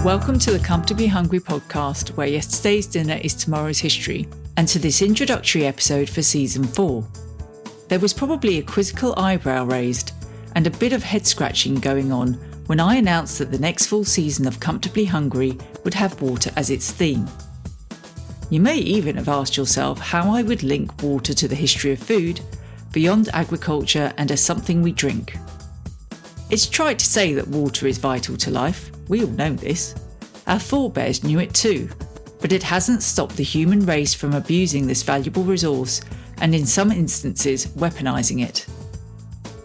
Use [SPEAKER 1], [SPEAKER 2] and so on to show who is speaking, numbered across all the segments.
[SPEAKER 1] Welcome to the Comfortably Hungry podcast, where yesterday's dinner is tomorrow's history, and to this introductory episode for Season 4. There was probably a quizzical eyebrow raised and a bit of head scratching going on when I announced that the next full season of Comfortably Hungry would have water as its theme. You may even have asked yourself how I would link water to the history of food, beyond agriculture and as something we drink. It's trite to say that water is vital to life. We all know this. Our forebears knew it too, but it hasn't stopped the human race from abusing this valuable resource and in some instances weaponising it.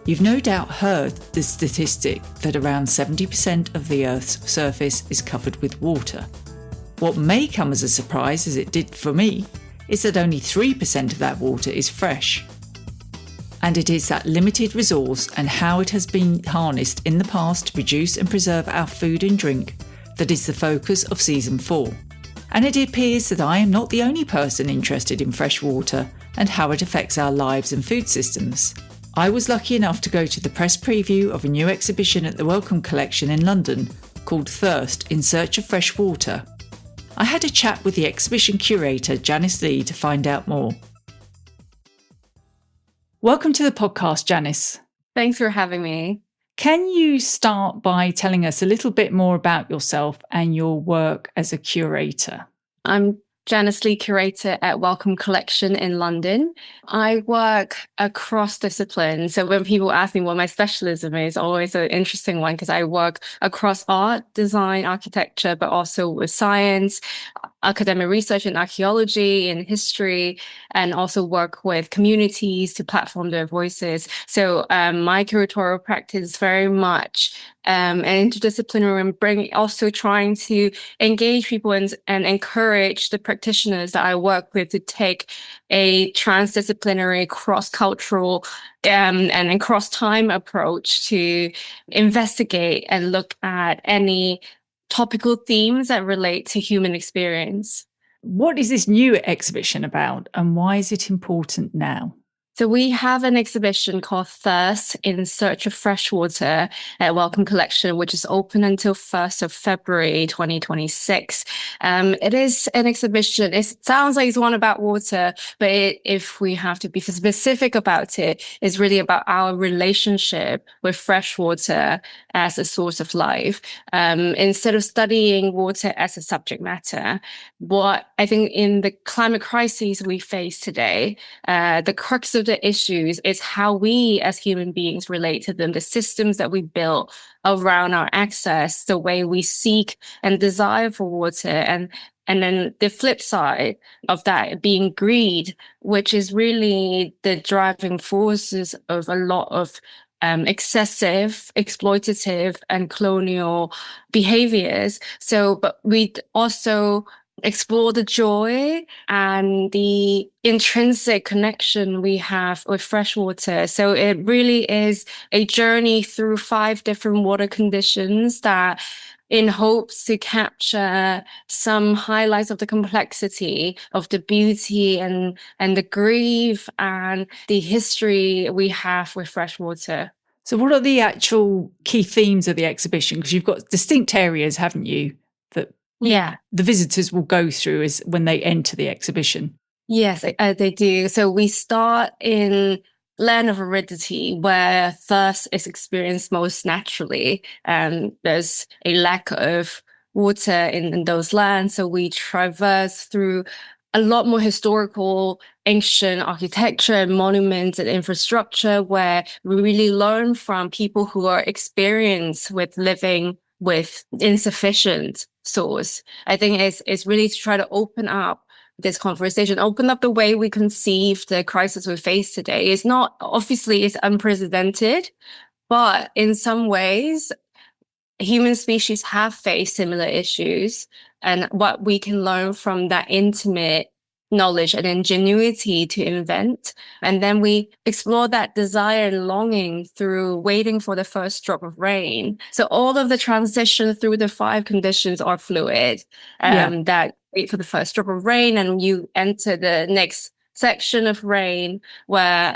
[SPEAKER 1] You've no doubt heard the statistic that around 70% of the Earth's surface is covered with water. What may come as a surprise, as it did for me, is that only 3% of that water is fresh. And it is that limited resource and how it has been harnessed in the past to produce and preserve our food and drink that is the focus of Season 4. And it appears that I am not the only person interested in fresh water and how it affects our lives and food systems. I was lucky enough to go to the press preview of a new exhibition at the Wellcome Collection in London called Thirst in Search of Freshwater. I had a chat with the exhibition curator Janice Li to find out more. Welcome to the podcast, Janice.
[SPEAKER 2] Thanks for having me.
[SPEAKER 1] Can you start by telling us a little bit more about yourself and your work as a curator?
[SPEAKER 2] I'm Janice Li, curator at Wellcome Collection in London. I work across disciplines. So when people ask me what my specialism is, always an interesting one because I work across art, design, architecture, but also with science, academic research in archaeology and history, and also work with communities to platform their voices. So my curatorial practice is very much and interdisciplinary and also trying to engage people and encourage the practitioners that I work with to take a transdisciplinary, cross-cultural and cross-time approach to investigate and look at any topical themes that relate to human experience.
[SPEAKER 1] What is this new exhibition about and why is it important now?
[SPEAKER 2] So we have an exhibition called Thirst in Search of Freshwater at Wellcome Collection, which is open until 1st of February 2026. It is an exhibition. It sounds like it's one about water, but if we have to be specific about it, it's really about our relationship with freshwater as a source of life. Instead of studying water as a subject matter, what I think in the climate crises we face today, the crux of the issues is how we as human beings relate to them, the systems that we build around our access, the way we seek and desire for water, and then the flip side of that being greed, which is really the driving forces of a lot of excessive, exploitative, and colonial behaviors. But we also explore the joy and the intrinsic connection we have with freshwater. So it really is a journey through 5 different water conditions that in hopes to capture some highlights of the complexity of the beauty and the grief and the history we have with freshwater.
[SPEAKER 1] So what are the actual key themes of the exhibition? Because you've got distinct areas, haven't you, that the visitors will go through as when they enter the exhibition?
[SPEAKER 2] Yes, they do. So we start in land of aridity, where thirst is experienced most naturally. There's a lack of water in those lands. So we traverse through a lot more historical, ancient architecture and monuments and infrastructure, where we really learn from people who are experienced with living with insufficient source. I think it's really to try to open up this conversation, open up the way we conceive the crisis we face today. It's not, obviously it's unprecedented, but in some ways, human species have faced similar issues, and what we can learn from that intimate knowledge and ingenuity to invent. And then we explore that desire and longing through waiting for the first drop of rain. So all of the transition through the 5 conditions are fluid, that wait for the first drop of rain and you enter the next section of rain, where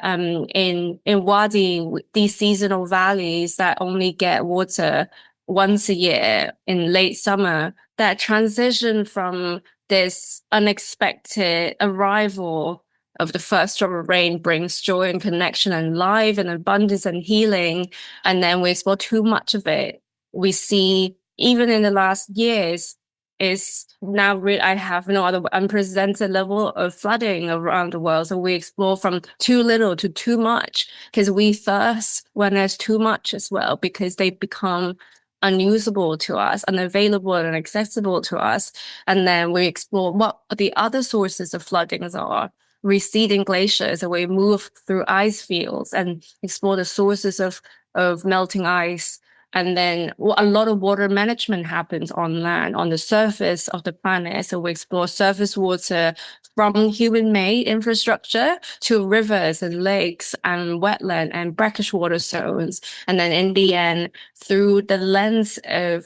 [SPEAKER 2] in Wadi, these seasonal valleys that only get water once a year in late summer, that transition from this unexpected arrival of the first drop of rain brings joy and connection and life and abundance and healing. And then we explore too much of it. We see, even in the last years, is now I have no other unprecedented level of flooding around the world. So we explore from too little to too much, because we thirst when there's too much as well, because they become unusable to us, unavailable and accessible to us. And then we explore what the other sources of floodings are. Receding glaciers, and we move through ice fields and explore the sources of melting ice. And then a lot of water management happens on land, on the surface of the planet. So we explore surface water from human-made infrastructure to rivers and lakes and wetland and brackish water zones. And then in the end, through the lens of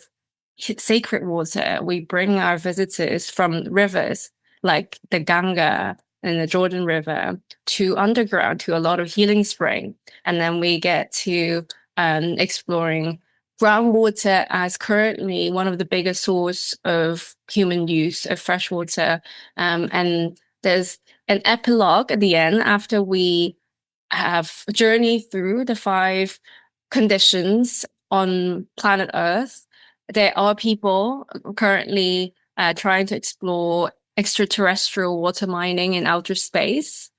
[SPEAKER 2] sacred water, we bring our visitors from rivers like the Ganga and the Jordan River to underground, to a lot of healing spring. And then we get to exploring groundwater as currently one of the biggest source of human use of fresh water. And there's an epilogue at the end after we have journeyed through the 5 conditions on planet Earth. There are people currently trying to explore extraterrestrial water mining in outer space.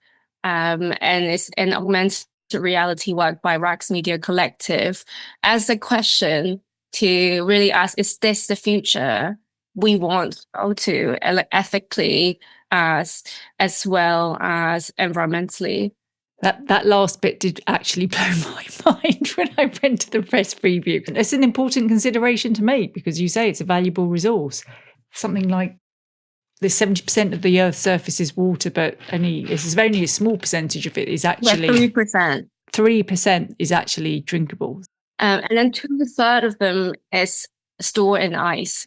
[SPEAKER 2] And it's an augmented reality work by Rax Media Collective as a question to really ask, is this the future we want to ethically as well as environmentally?
[SPEAKER 1] That last bit did actually blow my mind when I went to the press preview. It's an important consideration to make, because you say it's a valuable resource. Something like there's 70% of the Earth's surface is water, but only a small percentage of it is actually
[SPEAKER 2] 3%.
[SPEAKER 1] 3% is actually drinkable.
[SPEAKER 2] And then 2/3 of them is stored in ice.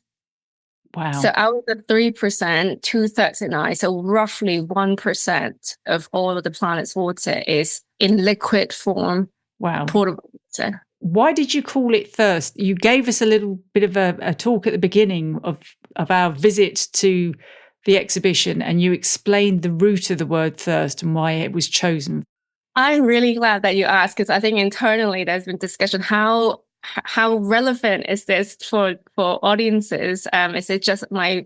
[SPEAKER 1] Wow.
[SPEAKER 2] So out of the 3%, 2/3 in ice. So roughly 1% of all of the planet's water is in liquid form.
[SPEAKER 1] Wow.
[SPEAKER 2] Potable water.
[SPEAKER 1] Why did you call it thirst? You gave us a little bit of a talk at the beginning of our visit to the exhibition, and you explained the root of the word thirst and why it was chosen.
[SPEAKER 2] I'm really glad that you asked, because I think internally there's been discussion how relevant is this for audiences? Is it just my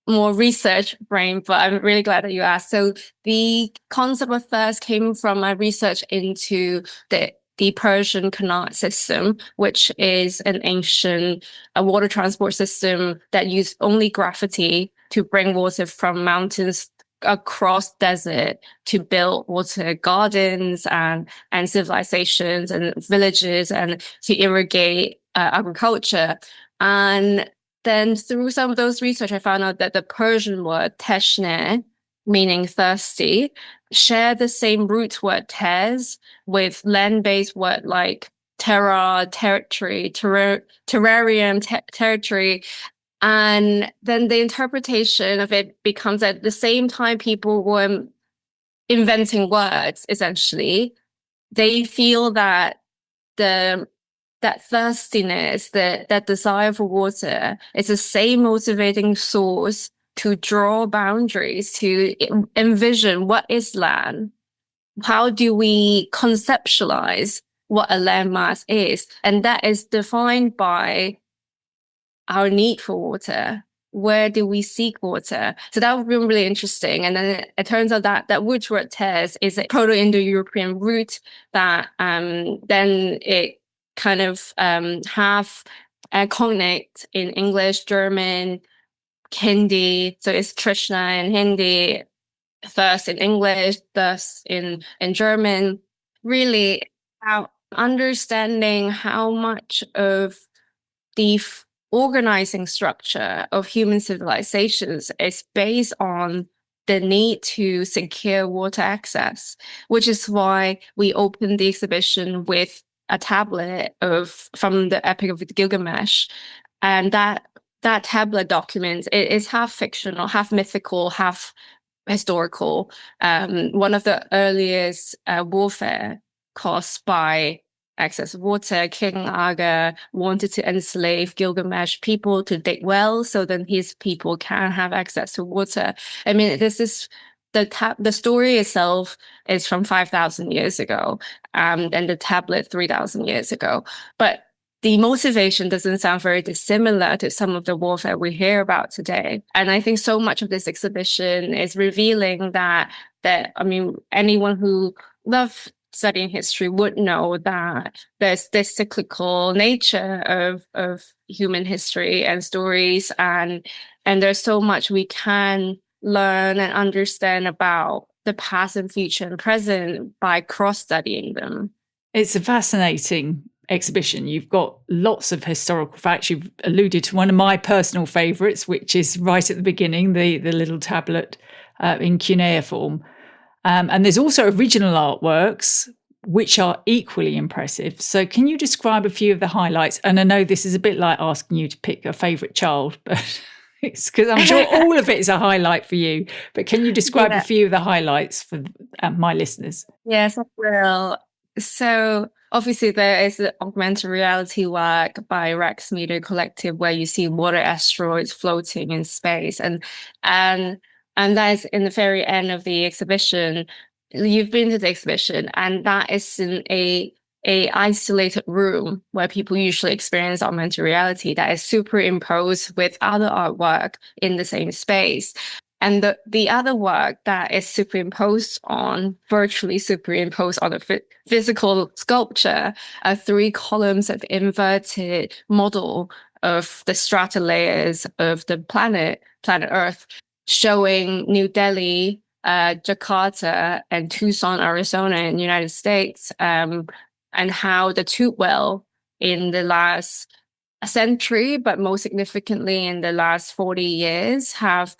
[SPEAKER 2] more research brain? But I'm really glad that you asked. So the concept of thirst came from my research into the Persian Canal system, which is an ancient water transport system that used only gravity to bring water from mountains across desert to build water gardens and civilizations and villages, and to irrigate agriculture. And then through some of those research, I found out that the Persian word teshne, meaning thirsty, share the same root word tes with land-based word like terra, territory, terrarium, territory. And then the interpretation of it becomes at the same time people were inventing words, essentially, they feel that that thirstiness, that desire for water is the same motivating source to draw boundaries, to envision what is land. How do we conceptualize what a landmass is? And that is defined by our need for water. Where do we seek water? So that would be really interesting. And then it turns out that root word tes is a Proto-Indo-European root that then it kind of have a cognate in English, German, Hindi. So it's Trishna in Hindi, thirst in English, thirst in German. Really about understanding how much of the organizing structure of human civilizations is based on the need to secure water access, which is why we opened the exhibition with a tablet from the Epic of Gilgamesh. And that tablet document is half fictional, half mythical, half historical. One of the earliest warfare caused by access to water. King Aga wanted to enslave Gilgamesh people to dig wells so then his people can have access to water. I mean, this is the story itself is from 5,000 years ago, and the tablet 3,000 years ago. But the motivation doesn't sound very dissimilar to some of the warfare we hear about today. And I think so much of this exhibition is revealing that I mean, anyone who loves studying history would know that there's this cyclical nature of human history and stories, and there's so much we can learn and understand about the past and future and present by cross-studying them.
[SPEAKER 1] It's a fascinating exhibition. You've got lots of historical facts. You've alluded to one of my personal favourites, which is right at the beginning, the little tablet in cuneiform. And there's also original artworks, which are equally impressive. So can you describe a few of the highlights? And I know this is a bit like asking you to pick a favourite child, but it's because I'm sure all of it is a highlight for you. But can you describe a few of the highlights for my listeners?
[SPEAKER 2] Yes, I will. So obviously there is the augmented reality work by Rex Media Collective where you see water asteroids floating in space. And that is in the very end of the exhibition. You've been to the exhibition, and that is in a isolated room where people usually experience augmented reality that is superimposed with other artwork in the same space. And the other work that is virtually superimposed on a physical sculpture are 3 columns of inverted model of the strata layers of the planet Earth, showing New Delhi, Jakarta, and Tucson, Arizona in the United States, and how the tube well in the last century, but most significantly in the last 40 years, have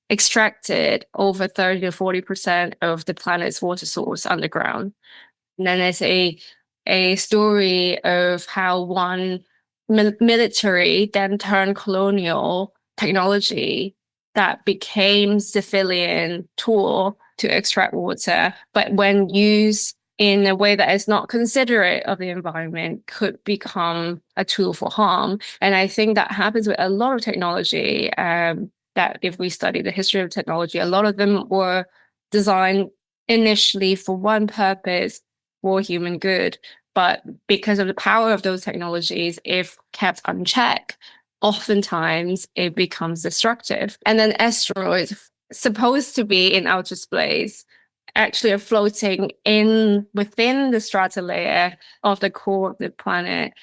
[SPEAKER 2] extracted over 30 to 40% of the planet's water source underground. And then there's a story of how one military then turned colonial technology that became civilian tool to extract water, but when used in a way that is not considerate of the environment, could become a tool for harm. And I think that happens with a lot of technology, that if we study the history of technology, a lot of them were designed initially for one purpose, for human good. But because of the power of those technologies, if kept unchecked, oftentimes it becomes destructive. And then asteroids, supposed to be in outer space, actually are floating within the strata layer of the core of the planet.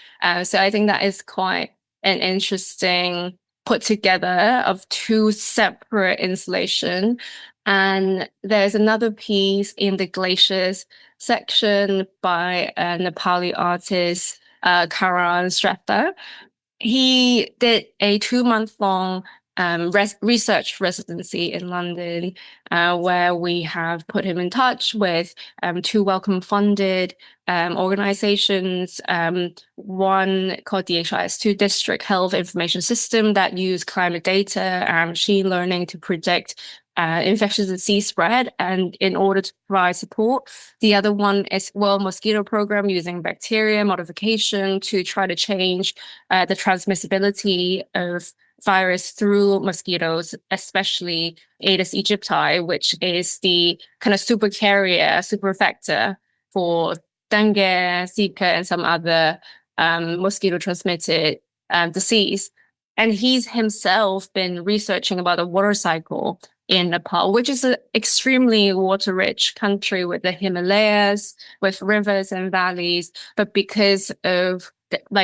[SPEAKER 2] So I think that is quite an interesting put together of 2 separate installations. And there's another piece in the glaciers section by a Nepali artist, Karan Shrestha. He did a 2-month-long research residency in London, where we have put him in touch with 2 Wellcome funded organizations, one called DHIS2 District Health Information System that use climate data and machine learning to predict infectious disease spread, and in order to provide support. The other one is World Mosquito Program using bacteria modification to try to change the transmissibility of virus through mosquitoes, especially Aedes aegypti, which is the kind of super vector for dengue, Zika, and some other mosquito transmitted disease. And he's himself been researching about the water cycle in Nepal, which is an extremely water-rich country with the Himalayas, with rivers and valleys. But because of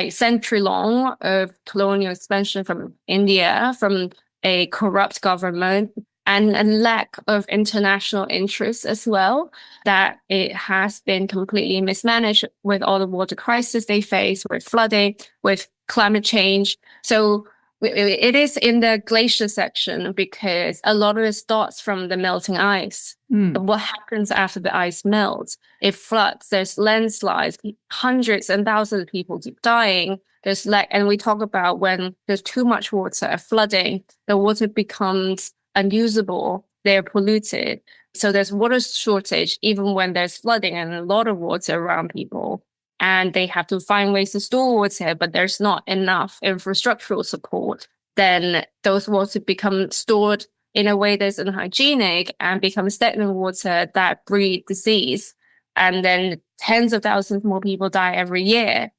[SPEAKER 2] century-long of colonial expansion from India, from a corrupt government, and a lack of international interest as well, that it has been completely mismanaged with all the water crisis they face, with flooding, with climate change. So it is in the glacier section because a lot of it starts from the melting ice. What happens after the ice melts? It floods, there's landslides, hundreds and thousands of people keep dying. And we talk about when there's too much water, flooding, the water becomes unusable, they're polluted. So there's water shortage even when there's flooding and a lot of water around people. and they have to find ways to store water, but there's not enough infrastructural support, then those water become stored in a way that's unhygienic and become stagnant water that breed disease. And then tens of thousands more people die every year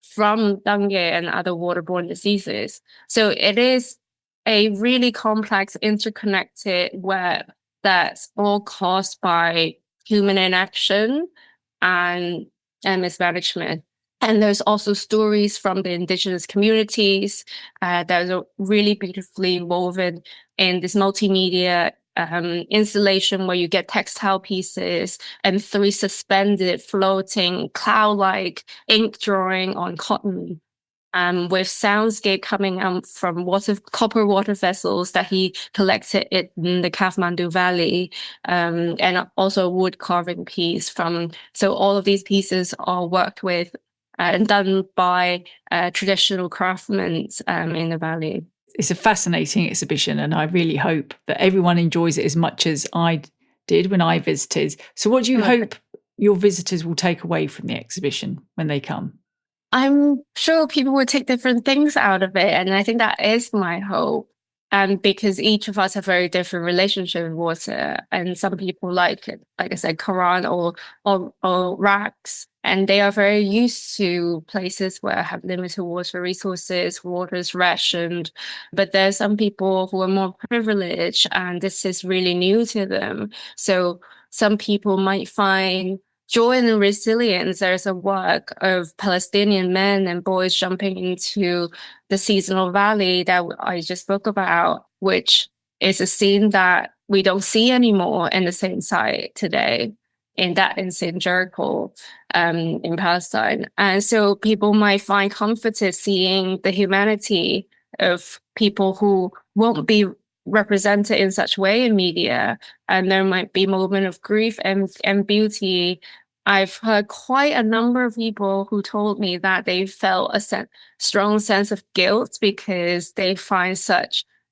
[SPEAKER 2] from dengue and other waterborne diseases. So it is a really complex, interconnected web that's all caused by human inaction and mismanagement. And there's also stories from the indigenous communities that are really beautifully woven in this multimedia installation where you get textile pieces and 3 suspended floating cloud-like ink drawing on cotton, with soundscape coming out from copper water vessels that he collected in the Kathmandu Valley, and also a wood carving piece so all of these pieces are worked with and done by traditional craftsmen in the valley.
[SPEAKER 1] It's a fascinating exhibition, and I really hope that everyone enjoys it as much as I did when I visited. So what do you hope your visitors will take away from the exhibition when they come?
[SPEAKER 2] I'm sure people will take different things out of it, and I think that is my hope. Because each of us have very different relationship with water, and some people like I said, Quran or racks, and they are very used to places where have limited water resources, water is rationed. But there's some people who are more privileged, and this is really new to them. So some people might find joy and resilience. There's a work of Palestinian men and boys jumping into the seasonal valley that I just spoke about, which is a scene that we don't see anymore in the same site today, in Jericho, in Palestine. And so people might find comforted seeing the humanity of people who won't be represented in such way in media, and there might be moment of grief and beauty. I've heard quite a number of people who told me that they felt a strong sense of guilt because they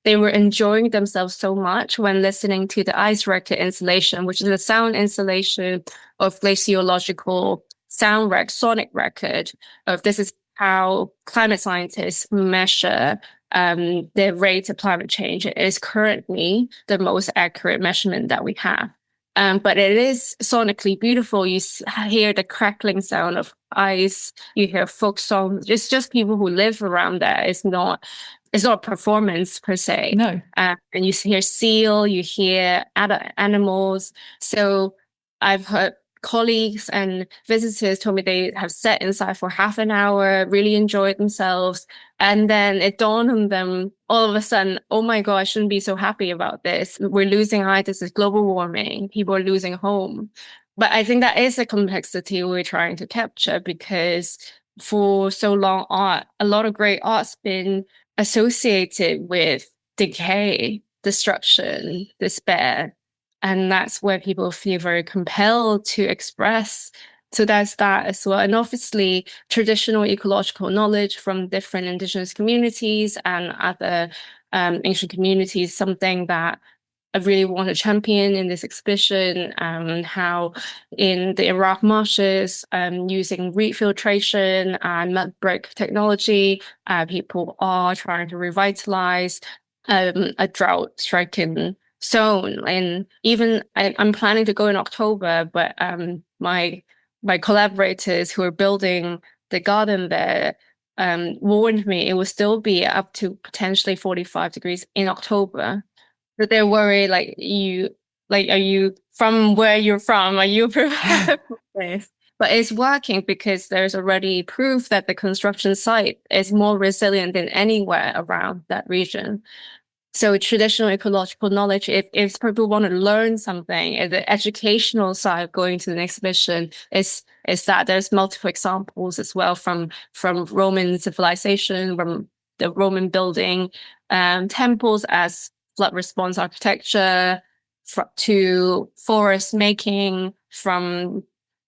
[SPEAKER 2] were enjoying themselves so much when listening to the ice record installation, which is a sound installation of glaciological sonic record of this is how climate scientists measure the rate of climate change. It is currently the most accurate measurement that we have. But it is sonically beautiful. You hear the crackling sound of ice. You hear folk songs. It's just people who live around there. It's not performance per se.
[SPEAKER 1] No.
[SPEAKER 2] And you hear seal. You hear animals. So I've heard colleagues and visitors told me they have sat inside for half an hour, really enjoyed themselves. And then it dawned on them all of a sudden, oh my God, I shouldn't be so happy about this. We're losing this is global warming. People are losing home. But I think that is a complexity we're trying to capture, because for so long, a lot of great art's been associated with decay, destruction, despair. And that's where people feel very compelled to express. So that's that as well. And obviously, traditional ecological knowledge from different indigenous communities and other ancient communities, something that I really want to champion in this exhibition, how in the Iraq marshes, using reed filtration and mud brick technology, people are trying to revitalize a drought-stricken zone. And even I'm planning to go in October, but my collaborators who are building the garden there warned me it will still be up to potentially 45 degrees in October. But they're worried, are you from where you're from? Are you prepared for this? But it's working because there's already proof that the construction site is more resilient than anywhere around that region. So traditional ecological knowledge, if people want to learn something, the educational side of going to the exhibition is that there's multiple examples as well from Roman civilization, from the Roman building temples as flood response architecture, to forest making from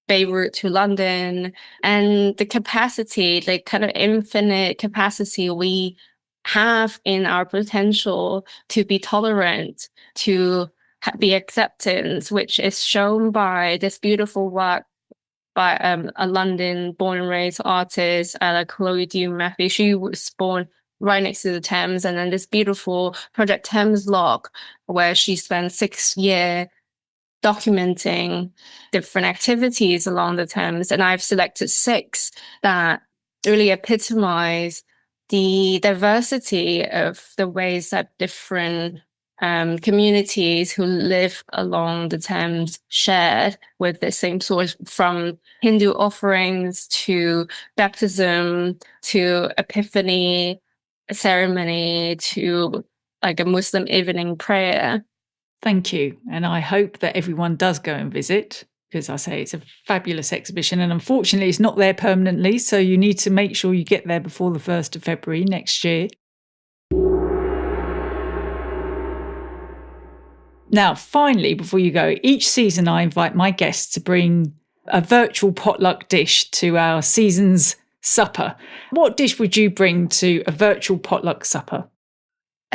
[SPEAKER 2] Beirut to London, and the capacity, the kind of infinite capacity we have in our potential to be tolerant, to be acceptance, which is shown by this beautiful work by a London born and raised artist, Chloe Dew Matthew. She was born right next to the Thames, and then this beautiful Project Thames log, where she spent 6 years documenting different activities along the Thames. And I've selected 6 that really epitomize the diversity of the ways that different communities who live along the Thames shared with the same source, from Hindu offerings to baptism to Epiphany ceremony to like a Muslim evening prayer.
[SPEAKER 1] Thank you. And I hope that everyone does go and visit, because I say it's a fabulous exhibition, and unfortunately it's not there permanently. So you need to make sure you get there before the 1st of February next year. Now, finally, before you go, each season I invite my guests to bring a virtual potluck dish to our season's supper. What dish would you bring to a virtual potluck supper?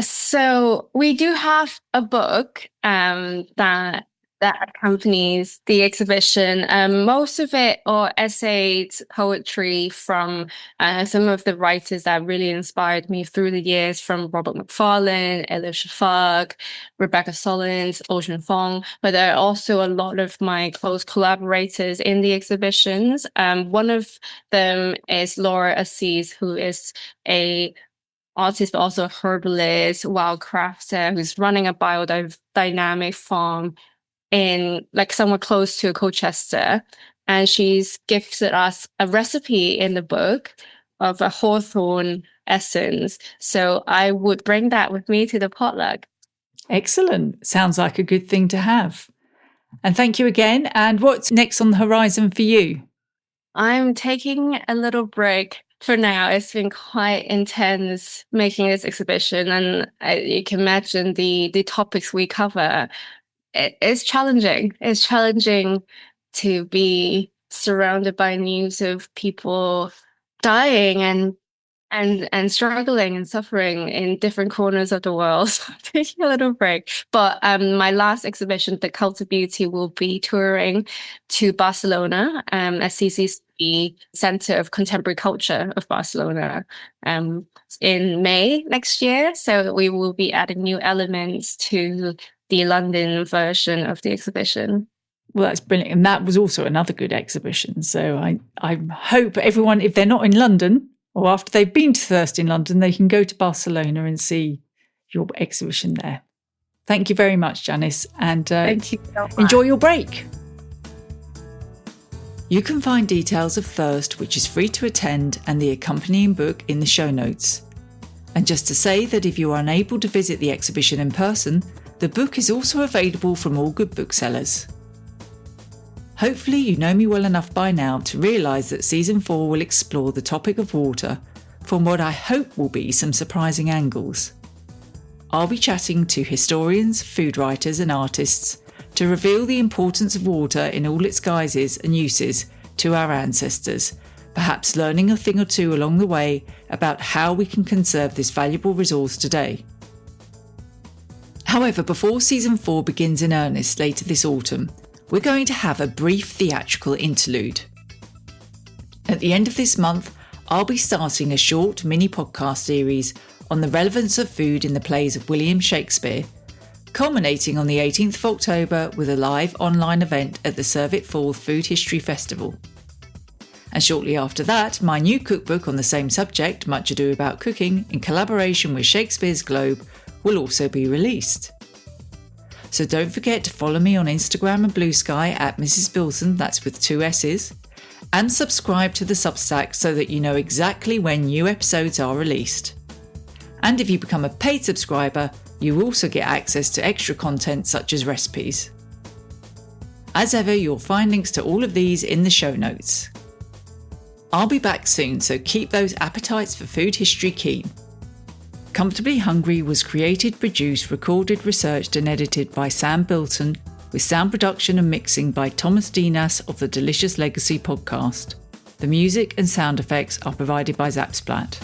[SPEAKER 2] So we do have a book that accompanies the exhibition. Most of it are essays, poetry from some of the writers that really inspired me through the years, from Robert Macfarlane, Elif Shafak, Rebecca Solins, Ocean Fong. But there are also a lot of my close collaborators in the exhibitions. One of them is Laura Assis, who is a artist, but also a herbalist, wildcrafter, who's running a biodynamic farm in like somewhere close to Colchester. And she's gifted us a recipe in the book of a hawthorn essence. So I would bring that with me to the potluck.
[SPEAKER 1] Excellent. Sounds like a good thing to have. And thank you again. And what's next on the horizon for you?
[SPEAKER 2] I'm taking a little break for now. It's been quite intense making this exhibition, and you can imagine the topics we cover. It's challenging. It's challenging to be surrounded by news of people dying and struggling and suffering in different corners of the world. So I'm taking a little break. But my last exhibition, The Cult of Beauty, will be touring to Barcelona at CCC, Center of Contemporary Culture of Barcelona, in May next year. So we will be adding new elements to the London version of the exhibition.
[SPEAKER 1] Well, that's brilliant. And that was also another good exhibition. So I hope everyone, if they're not in London, or after they've been to Thirst in London, they can go to Barcelona and see your exhibition there. Thank you very much, Janice. And
[SPEAKER 2] Thank you so much.
[SPEAKER 1] Enjoy your break. You can find details of Thirst, which is free to attend, and the accompanying book in the show notes. And just to say that if you are unable to visit the exhibition in person, the book is also available from all good booksellers. Hopefully you know me well enough by now to realise that Season 4 will explore the topic of water from what I hope will be some surprising angles. I'll be chatting to historians, food writers and artists to reveal the importance of water in all its guises and uses to our ancestors, perhaps learning a thing or two along the way about how we can conserve this valuable resource today. However, before Season 4 begins in earnest later this autumn, we're going to have a brief theatrical interlude. At the end of this month, I'll be starting a short mini podcast series on the relevance of food in the plays of William Shakespeare, culminating on the 18th of October with a live online event at the Serve It Forth Food History Festival. And shortly after that, my new cookbook on the same subject, Much Ado About Cooking, in collaboration with Shakespeare's Globe, will also be released. So don't forget to follow me on Instagram and Blue Sky at Mrs. Bilson, that's with 2 S's, and subscribe to the Substack so that you know exactly when new episodes are released. And if you become a paid subscriber, you also get access to extra content such as recipes. As ever, you'll find links to all of these in the show notes. I'll be back soon, so keep those appetites for food history keen. Comfortably Hungry was created, produced, recorded, researched and edited by Sam Bilton, with sound production and mixing by Thomas Dinas of the Delicious Legacy podcast. The music and sound effects are provided by Zapsplat.